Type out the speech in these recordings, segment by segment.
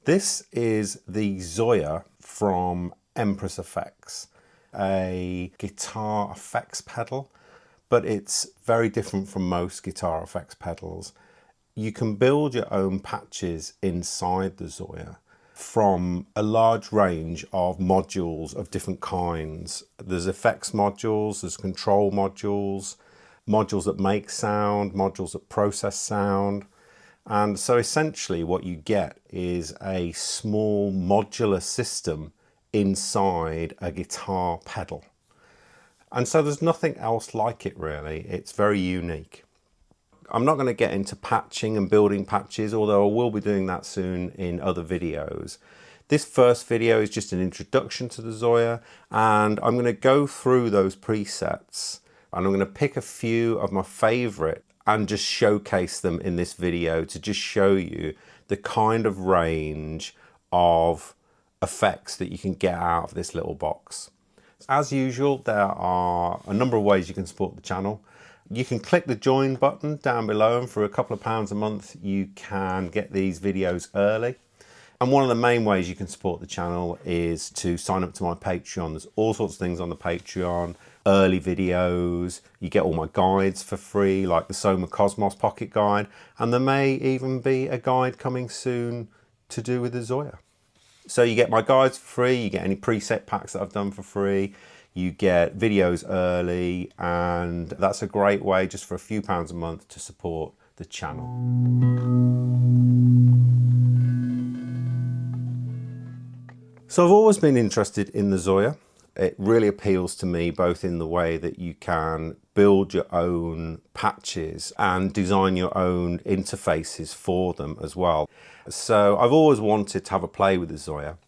This is the ZOIA from Empress Effects, a guitar effects pedal, but it's very different from most guitar effects pedals. You can build your own patches inside the ZOIA from a large range of modules of different kinds. There's effects modules, there's control modules, modules that make sound, modules that process sound. And so essentially what you get is a small modular system inside a guitar pedal. And so there's nothing else like it really. It's very unique. I'm not going to get into patching and building patches, although I will be doing that soon in other videos. This first video is just an introduction to the ZOIA, and I'm going to go through those presets and I'm going to pick a few of my favorite and just showcase them in this video to just show you the kind of range of effects that you can get out of this little box. As usual, there are a number of ways you can support the channel. You can click the join button down below, and for a couple of pounds a month you can get these videos early. And one of the main ways you can support the channel is to sign up to my Patreon. There's all sorts of things on the Patreon. Early videos, you get all my guides for free, like the Soma Cosmos Pocket Guide, and there may even be a guide coming soon to do with the ZOIA. So you get my guides for free, you get any preset packs that I've done for free, you get videos early, and that's a great way just for a few pounds a month to support the channel. So I've always been interested in the ZOIA. It really appeals to me both in the way that you can build your own patches and design your own interfaces for them as well. So I've always wanted to have a play with the ZOIA.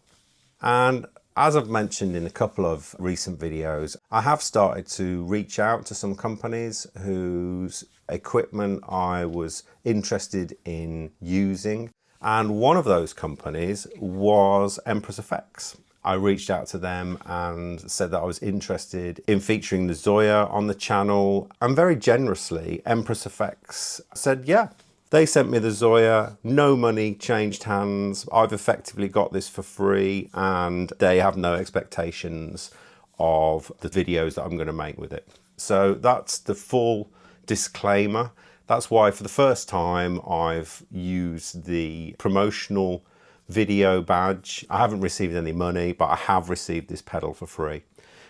And as I've mentioned in a couple of recent videos, I have started to reach out to some companies whose equipment I was interested in using. And one of those companies was Empress Effects. I reached out to them and said that I was interested in featuring the ZOIA on the channel, and very generously Empress Effects said yeah. They sent me the ZOIA, no money changed hands, I've effectively got this for free, and they have no expectations of the videos that I'm going to make with it. So that's the full disclaimer. That's why for the first time I've used the promotional video badge. I haven't received any money, but I have received this pedal for free.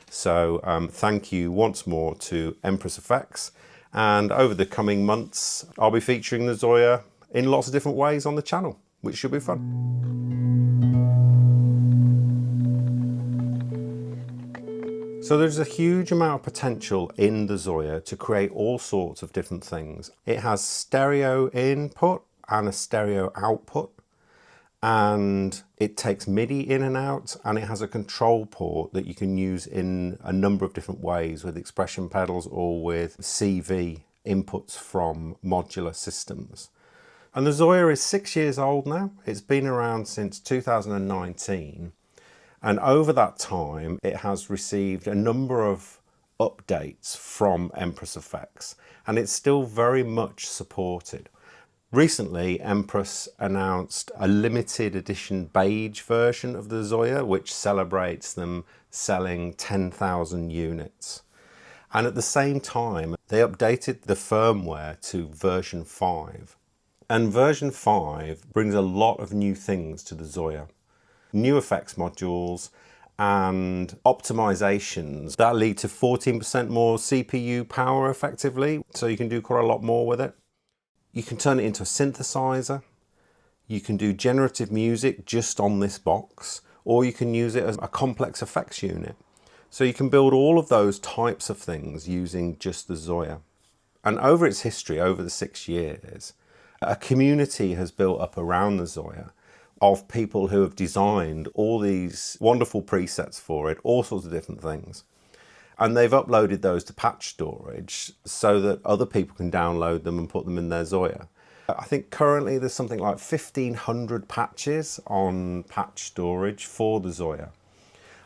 So thank you once more to Empress Effects. And over the coming months, I'll be featuring the ZOIA in lots of different ways on the channel, which should be fun. So there's a huge amount of potential in the ZOIA to create all sorts of different things. It has stereo input and a stereo output, and it takes MIDI in and out, and it has a control port that you can use in a number of different ways with expression pedals or with CV inputs from modular systems. And the ZOIA is 6 years old now. It's been around since 2019. And over that time, it has received a number of updates from Empress Effects, and it's still very much supported. Recently, Empress announced a limited edition beige version of the ZOIA, which celebrates them selling 10,000 units. And at the same time, they updated the firmware to version 5. And version 5 brings a lot of new things to the ZOIA. New effects modules and optimizations that lead to 14% more CPU power effectively, so you can do quite a lot more with it. You can turn it into a synthesizer, you can do generative music just on this box, or you can use it as a complex effects unit. So you can build all of those types of things using just the ZOIA. And over its history, over the 6 years, a community has built up around the ZOIA of people who have designed all these wonderful presets for it, all sorts of different things. And they've uploaded those to Patchstorage so that other people can download them and put them in their ZOIA. I think currently there's something like 1,500 patches on Patchstorage for the ZOIA.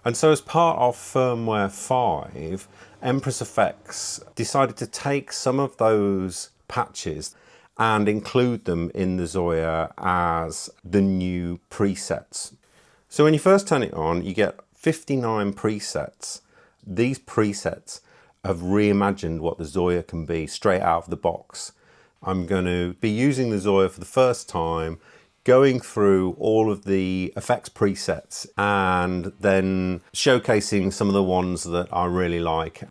And so as part of Firmware 5, Empress Effects decided to take some of those patches and include them in the ZOIA as the new presets. So when you first turn it on, you get 59 presets. These presets have reimagined what the ZOIA can be straight out of the box. I'm going to be using the ZOIA for the first time, going through all of the effects presets and then showcasing some of the ones that I really like.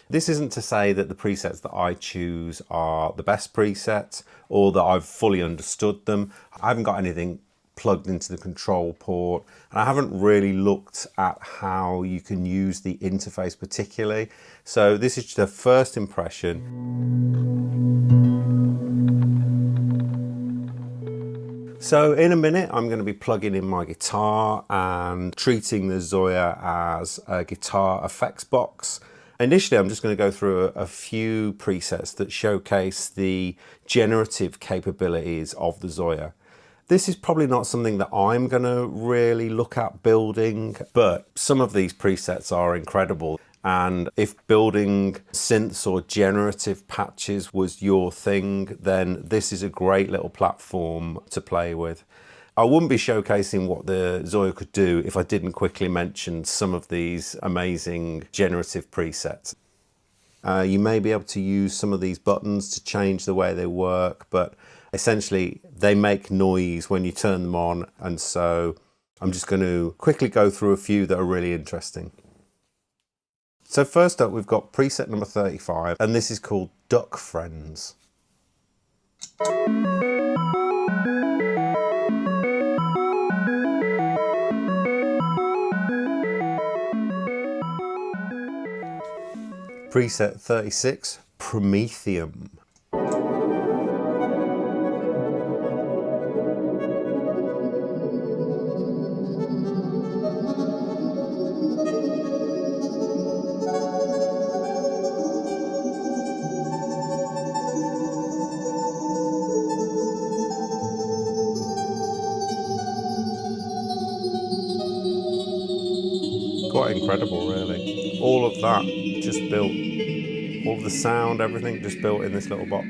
This isn't to say that the presets that I choose are the best presets or that I've fully understood them. I haven't got anything plugged into the control port, and I haven't really looked at how you can use the interface particularly. So this is just a first impression. So in a minute, I'm going to be plugging in my guitar and treating the ZOIA as a guitar effects box. Initially, I'm just going to go through a few presets that showcase the generative capabilities of the ZOIA. This is probably not something that I'm going to really look at building, but some of these presets are incredible. And if building synths or generative patches was your thing, then this is a great little platform to play with. I wouldn't be showcasing what the ZOIA could do if I didn't quickly mention some of these amazing generative presets. You may be able to use some of these buttons to change the way they work, but essentially they make noise when you turn them on, and so I'm just going to quickly go through a few that are really interesting. So first up, we've got preset number 35, and this is called Duck Friends. Preset 36, Prometheum. Quite incredible, really. All of that just built, all of the sound, everything just built in this little box.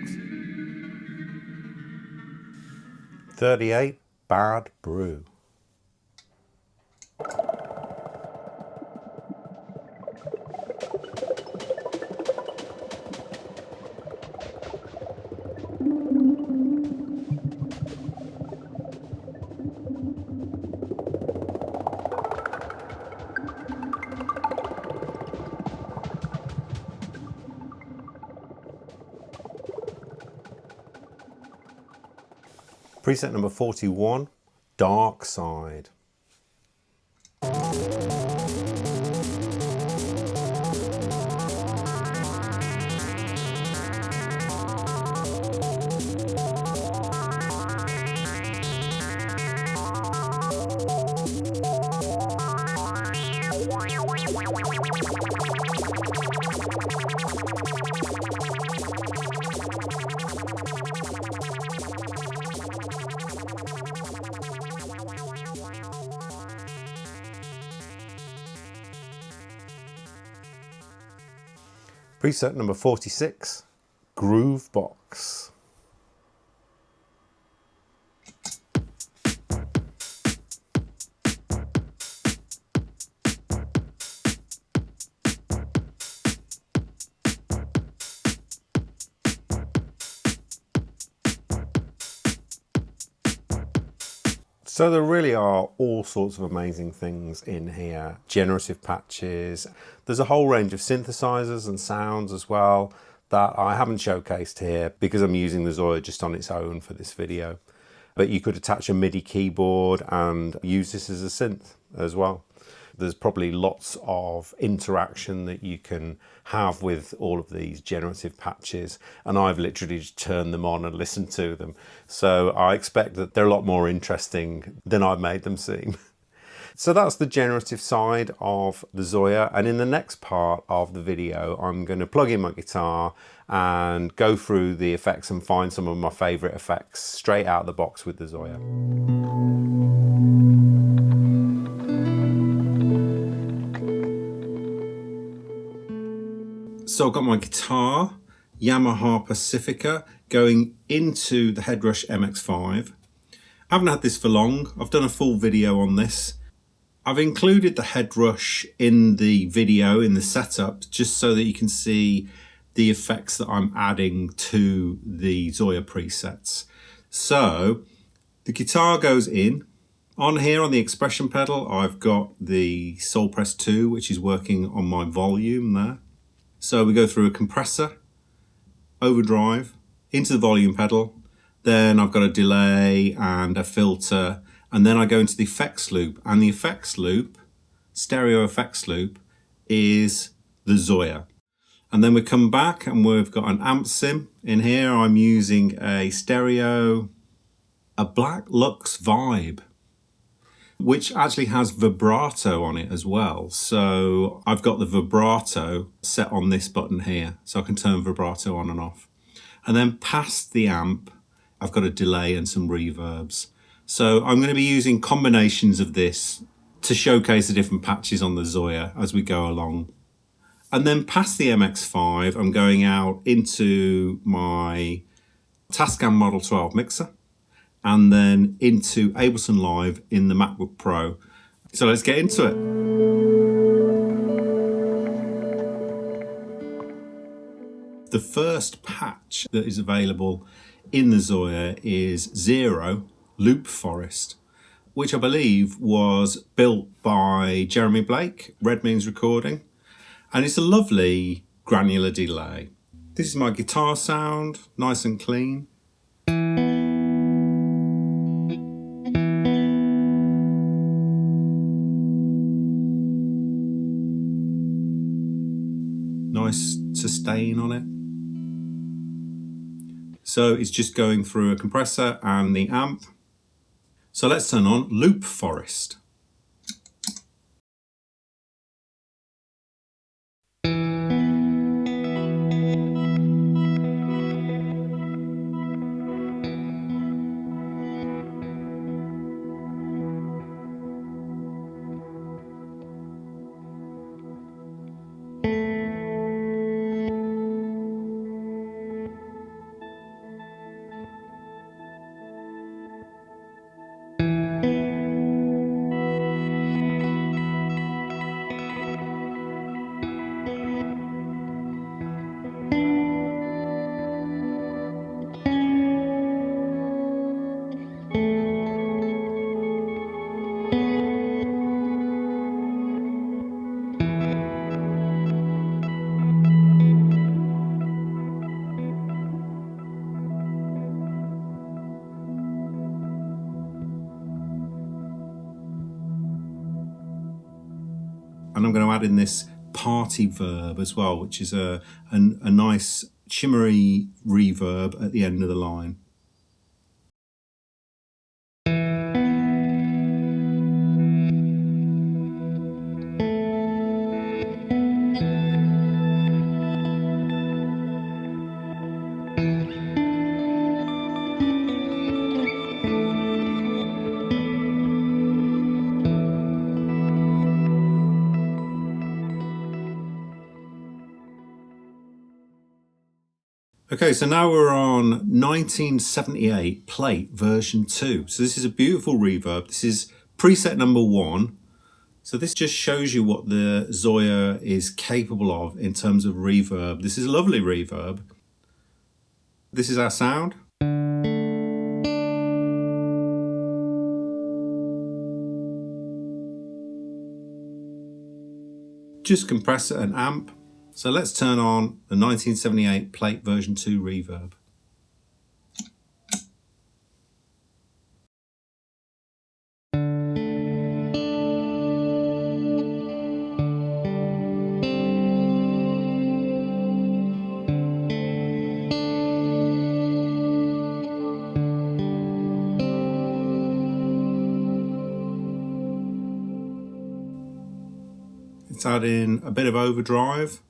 38, Bad Brew. Preset number 41, Dark Side. Preset number 46, Groovebox. So there really are all sorts of amazing things in here. Generative patches. There's a whole range of synthesizers and sounds as well that I haven't showcased here because I'm using the ZOIA just on its own for this video. But you could attach a MIDI keyboard and use this as a synth as well. There's probably lots of interaction that you can have with all of these generative patches, and I've literally just turned them on and listened to them. So I expect that they're a lot more interesting than I've made them seem. So that's the generative side of the ZOIA, and in the next part of the video I'm going to plug in my guitar and go through the effects and find some of my favourite effects straight out of the box with the ZOIA. So I've got my guitar, Yamaha Pacifica, going into the Headrush MX5. I haven't had this for long. I've done a full video on this. I've included the Headrush in the video, in the setup, just so that you can see the effects that I'm adding to the ZOIA presets. So the guitar goes in. On here on the expression pedal, I've got the Soul Press 2, which is working on my volume there. So we go through a compressor, overdrive, into the volume pedal. Then I've got a delay and a filter. And then I go into the effects loop. And the effects loop, stereo effects loop, is the ZOIA. And then we come back and we've got an amp sim. In here I'm using a stereo, a Black Lux Vibe, which actually has vibrato on it as well. So I've got the vibrato set on this button here, so I can turn vibrato on and off. And then past the amp, I've got a delay and some reverbs. So I'm going to be using combinations of this to showcase the different patches on the ZOIA as we go along. And then past the MX5, I'm going out into my Tascam Model 12 mixer and then into Ableton Live in the MacBook Pro. So let's get into it. The first patch that is available in the ZOIA is 0 Loop Forest, which I believe was built by Jeremy Blake, Red Means Recording, and it's a lovely granular delay. This is my guitar sound, nice and clean. Nice sustain on it. So it's just going through a compressor and the amp. So let's turn on Loop Forest. And I'm going to add in this party verb as well, which is a nice shimmery reverb at the end of the line. Okay, so now we're on 1978 plate version 2. So this is a beautiful reverb. This is preset number 1. So this just shows you what the ZOIA is capable of in terms of reverb. This is a lovely reverb. This is our sound. Just compressor and amp. So let's turn on the 1978 plate version 2 reverb. Let's add in a bit of overdrive.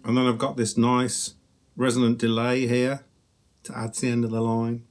And then I've got this nice resonant delay here to add to the end of the line.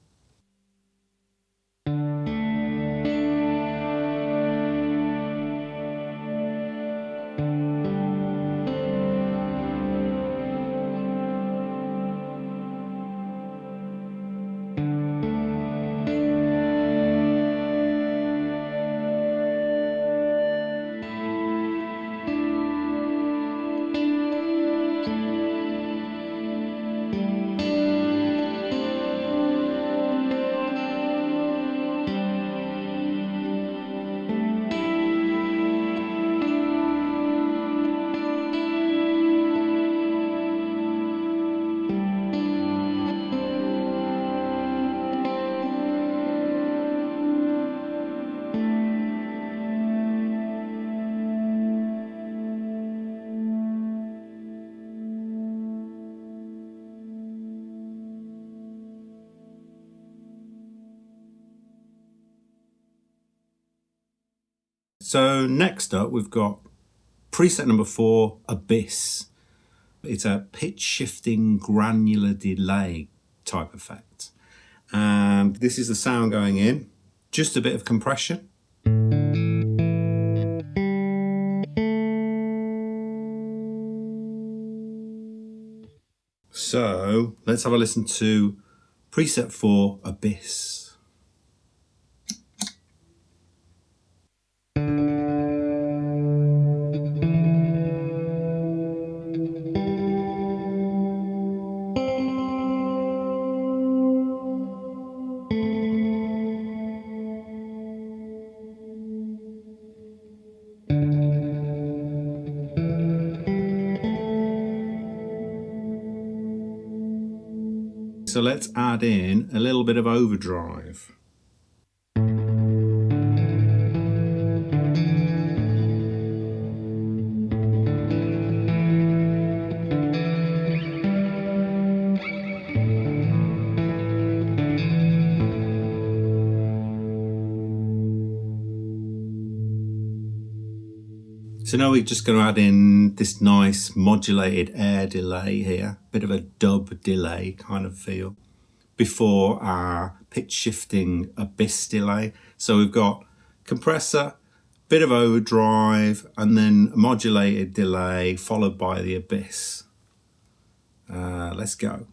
So next up, we've got preset number 4, Abyss. It's a pitch shifting granular delay type effect. And this is the sound going in, just a bit of compression. So let's have a listen to preset 4, Abyss. So let's add in a little bit of overdrive. So now we're just going to add in this nice modulated air delay here, bit of a dub delay kind of feel, before our pitch shifting Abyss delay. So we've got compressor, bit of overdrive, and then a modulated delay followed by the Abyss. Let's go.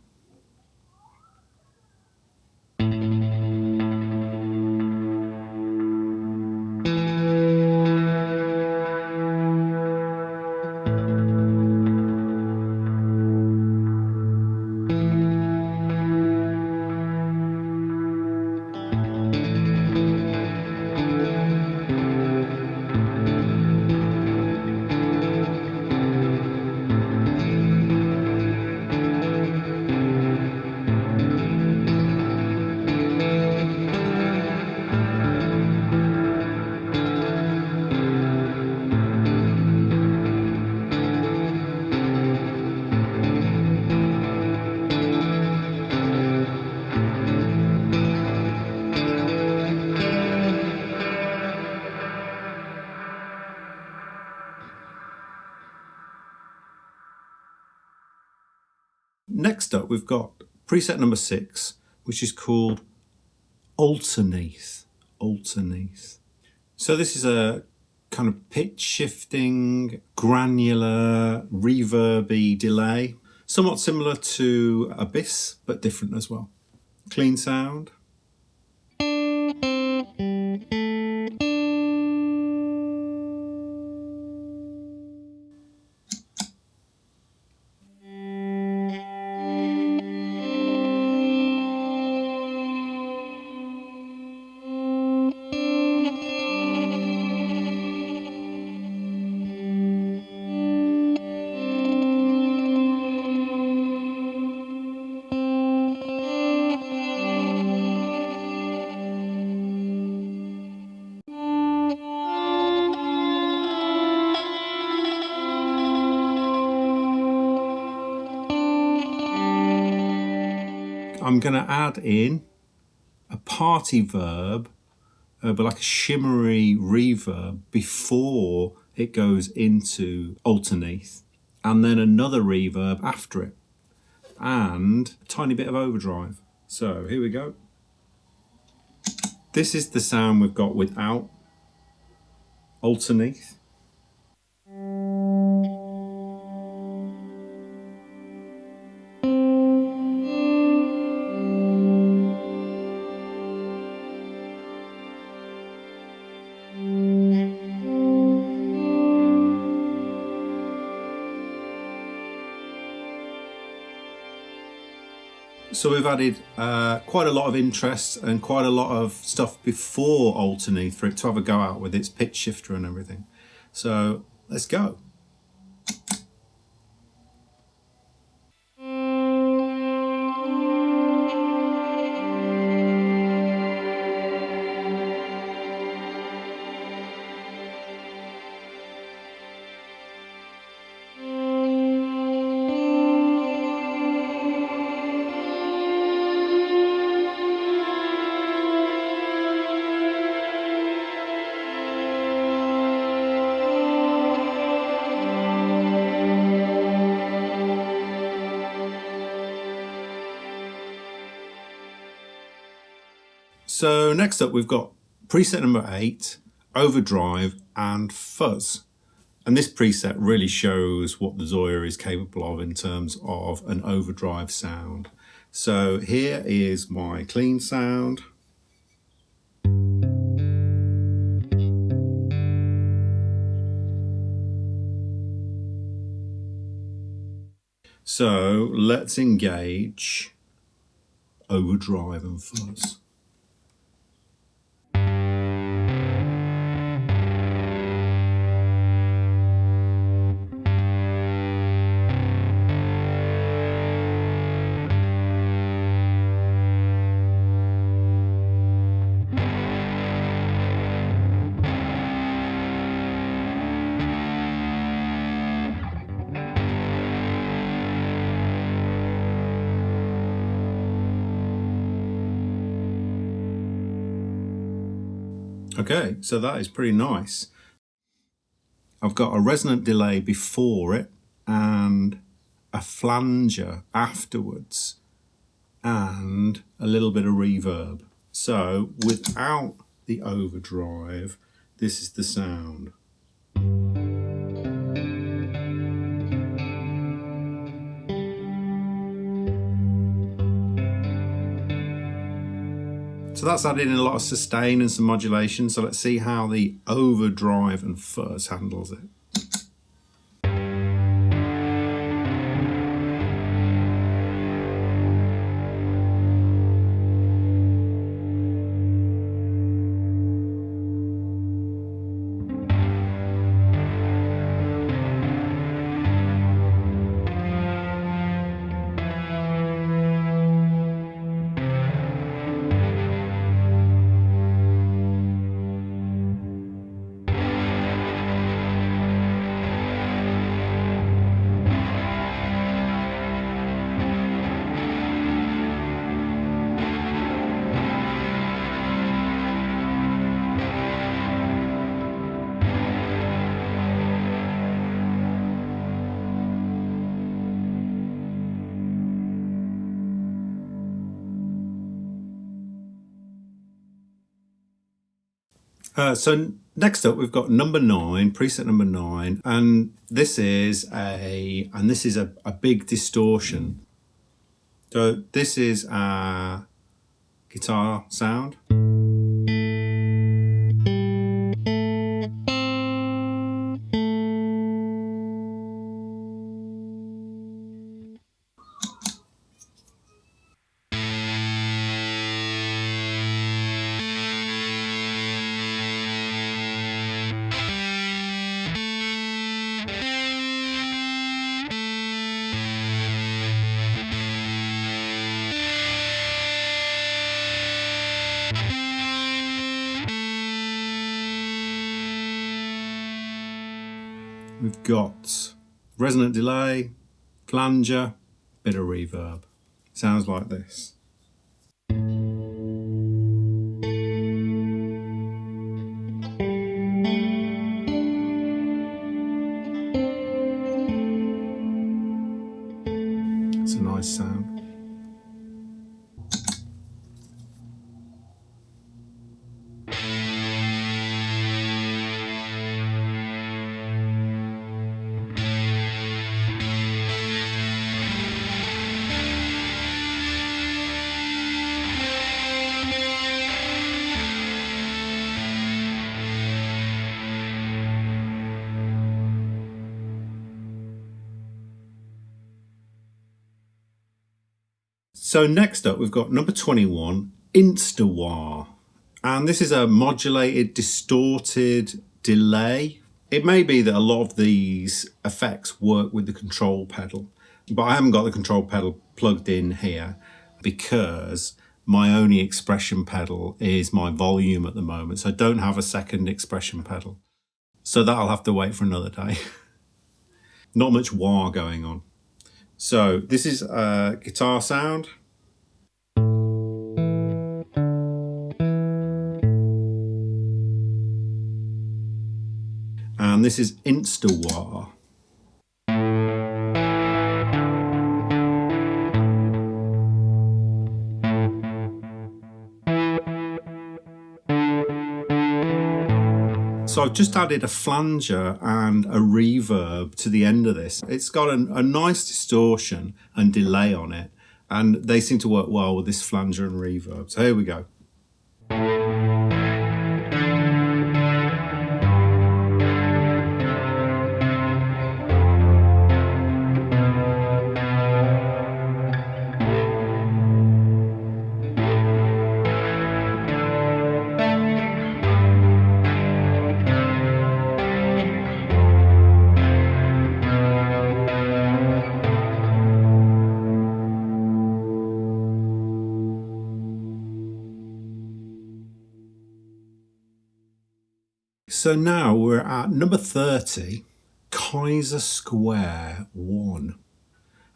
Next up, we've got preset number 6, which is called Alterneath. Alterneath. So this is a kind of pitch shifting, granular, reverby delay, somewhat similar to Abyss, but different as well. Clean sound. I'm going to add in a party verb, but like a shimmery reverb before it goes into Alterneath. and then another reverb after it, and a tiny bit of overdrive. So here we go. This is the sound we've got without Alterneath. So we've added quite a lot of interest and quite a lot of stuff before Alterneath for it to have a go out with its pitch shifter and everything. So let's go. So next up we've got preset number 8, Overdrive and Fuzz. And this preset really shows what the ZOIA is capable of in terms of an overdrive sound. So here is my clean sound. So let's engage overdrive and fuzz. Okay, so that is pretty nice. I've got a resonant delay before it and a flanger afterwards and a little bit of reverb. So without the overdrive, this is the sound. So that's added in a lot of sustain and some modulation. So let's see how the overdrive and fuzz handles it. So next up we've got number 9, preset number 9, and this is a big distortion. So this is our guitar sound. We've got resonant delay, flanger, bit of reverb. Sounds like this. So next up, we've got number 21, InstaWah. And this is a modulated, distorted delay. It may be that a lot of these effects work with the control pedal, but I haven't got the control pedal plugged in here because my only expression pedal is my volume at the moment. So I don't have a second expression pedal. So that'll have to wait for another day. Not much wah going on. So this is a guitar sound. And this is InstaWah. So I've just added a flanger and a reverb to the end of this. It's got a nice distortion and delay on it, and they seem to work well with this flanger and reverb. So here we go. So now we're at number 30, Kaiser SQR 1.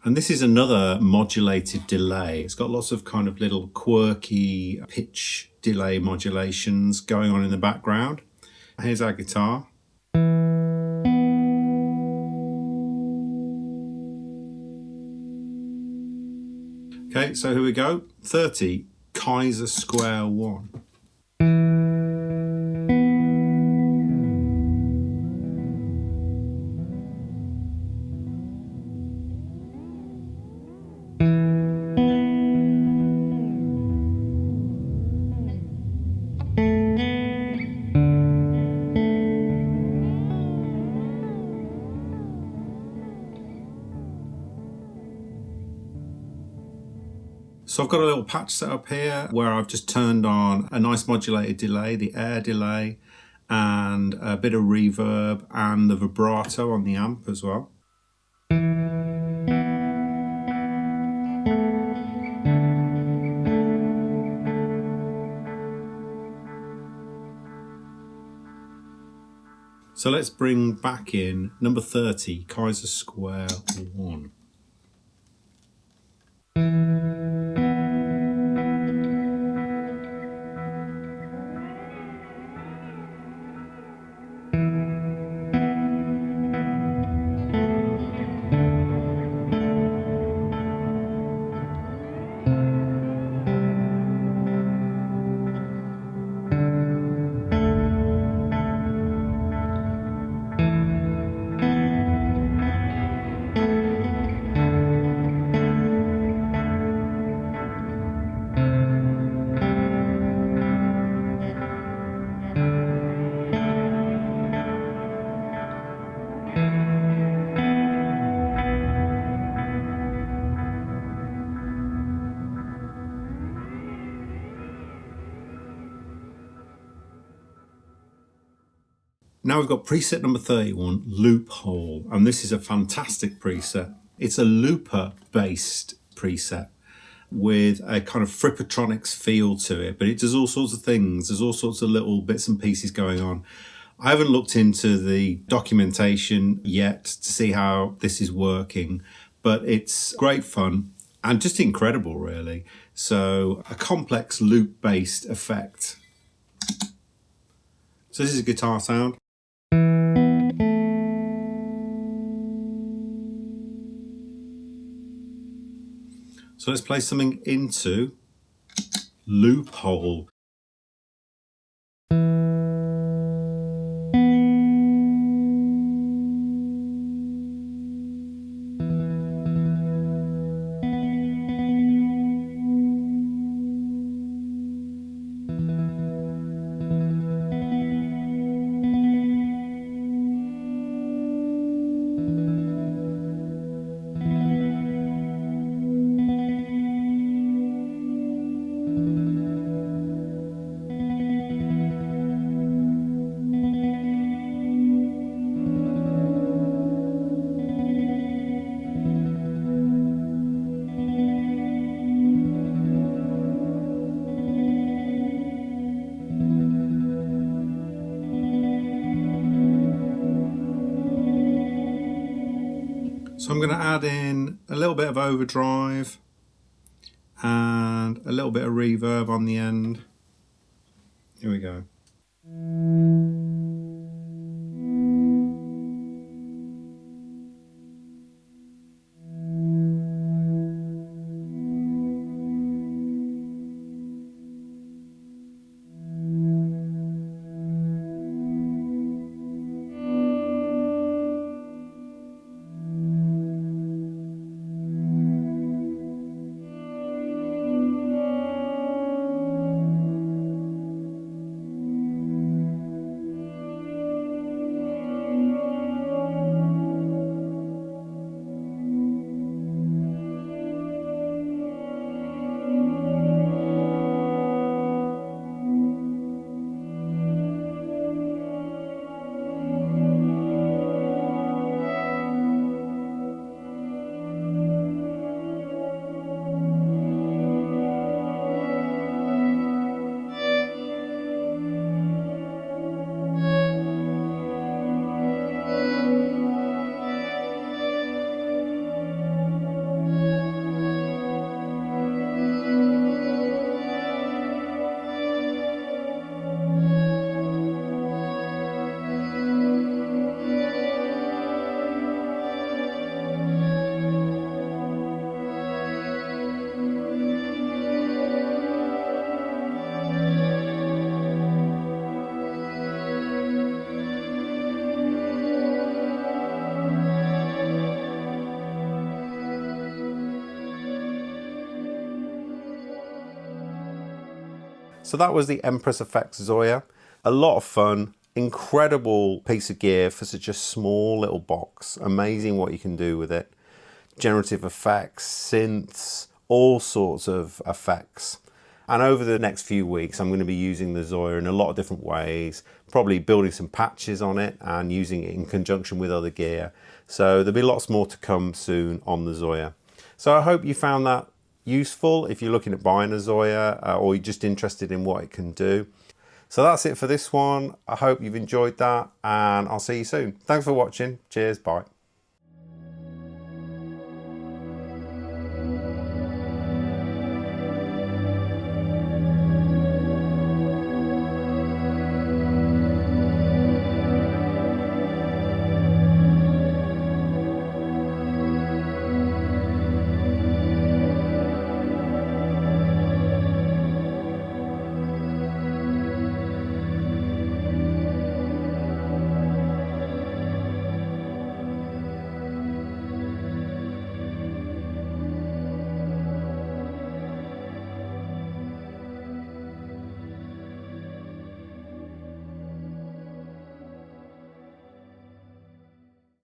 And this is another modulated delay. It's got lots of kind of little quirky pitch delay modulations going on in the background. Here's our guitar. Okay, so here we go. 30, Kaiser SQR 1. So I've got a little patch set up here where I've just turned on a nice modulated delay, the air delay, and a bit of reverb and the vibrato on the amp as well. So let's bring back in number 30, Kaiser SQR 1. Now we've got preset number 31, Loophole, and this is a fantastic preset. It's a looper-based preset with a kind of Frippertronics feel to it, but it does all sorts of things. There's all sorts of little bits and pieces going on. I haven't looked into the documentation yet to see how this is working, but it's great fun and just incredible, really. So a complex loop-based effect. So this is a guitar sound. So let's play something into Loophole. So I'm going to add in a little bit of overdrive and a little bit of reverb on the end. Here we go. So that was the Empress Effects ZOIA. A lot of fun, incredible piece of gear for such a small little box. Amazing what you can do with it. Generative effects, synths, all sorts of effects. And over the next few weeks, I'm going to be using the ZOIA in a lot of different ways, probably building some patches on it and using it in conjunction with other gear. So there'll be lots more to come soon on the ZOIA. So I hope you found that useful if you're looking at buying a ZOIA or you're just interested in what it can do. So that's it for this one. I hope you've enjoyed that and I'll see you soon. Thanks for watching. Cheers. Bye.